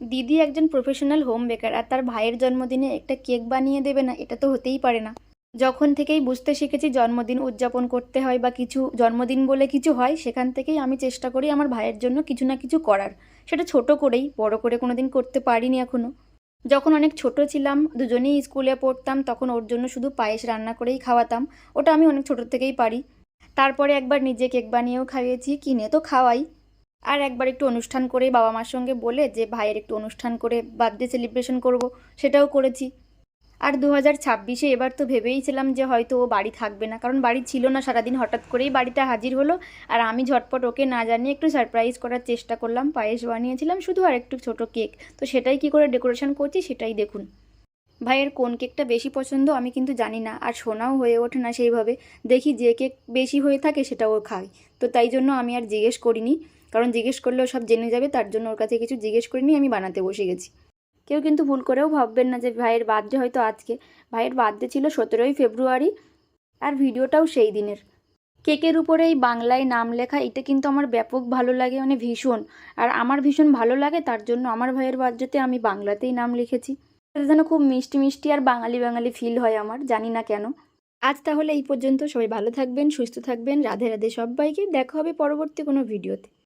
দিদি একজন professional home বেকার, আর তার ভাইয়ের জন্মদিনে একটা কেক বানিয়ে দেবে না, এটা তো হতেই পারে না। যখন থেকেই বুঝতে শিখেছি জন্মদিন উদযাপন করতে হয় বা কিছু জন্মদিন বলে কিছু হয়, সেখান থেকেই আমি চেষ্টা করি আমার ভাইয়ের জন্য কিছু না কিছু করার। সেটা ছোট করেই, বড় করে কোনোদিন করতে পারিনি এখনো। যখন অনেক ছোট ছিলাম, দুজনেই স্কুলে পড়তাম, তখন ওর জন্য শুধু পায়েস রান্না করেই খাওয়াতাম। ওটা আমি অনেক ছোট থেকেই পারি। তারপরে একবার নিজে কেক বানিয়েও খাইয়েছি, কিনে তো খাওয়াই। আর একবার একটু অনুষ্ঠান করে বাবা মার সঙ্গে বলে যে ভাইয়ের একটু অনুষ্ঠান করে বার্থডে সেলিব্রেশন করব, সেটাও করেছি। আর 2026-এ এবার তো ভেবেইছিলাম যে হয়তো ও বাড়ি থাকবে না, কারণ বাড়ি ছিল না সারাদিন, হঠাৎ করেই বাড়িতে হাজির হলো। আর আমি ঝটপট ওকে না জানিয়ে একটু সারপ্রাইজ করার চেষ্টা করলাম, পায়েস বানিয়েছিলাম শুধু, আর একটু ছোট কেক। তো সেটাই কি করে ডেকোরেশন করছি সেটাই দেখুন। ভাইয়ের কোন কেকটা বেশি পছন্দ আমি কিন্তু জানি না, আর শোনাও হয়ে ওঠে না সেইভাবে। দেখি যে কেক বেশি হয়ে থাকে সেটাও খাই। তো তাই জন্য আমি আর জিজ্ঞেস করিনি, কারণ জিজ্ঞেস করলেও সব জেনে যাবে, তার জন্য ওর কাছে কিছু জিজ্ঞেস করিনি, আমি বানাতে বসে গেছি। কেউ কিন্তু ভুল করেও ভাববেন না যে ভাইয়ের বার্থডে হয়তো আজকে। ভাইয়ের বার্থডে ছিল 17ই ফেব্রুয়ারি, আর ভিডিওটাও সেই দিনের। কেকের উপরে এই বাংলায় নাম লেখা, এটা কিন্তু আমার ব্যাপক ভালো লাগে, মানে ভীষণ। আর আমার ভীষণ ভালো লাগে, তার জন্য আমার ভাইয়ের বার্থডেতে আমি বাংলাতেই নাম লিখেছি। এটা যেন খুব মিষ্টি মিষ্টি আর বাঙালি বাঙালি ফিল হয় আমার, জানি না কেন। আজ তাহলে এই পর্যন্ত, সবাই ভালো থাকবেন, সুস্থ থাকবেন, রাধে রাধে সবাইকে, দেখা হবে পরবর্তী কোনো ভিডিওতে।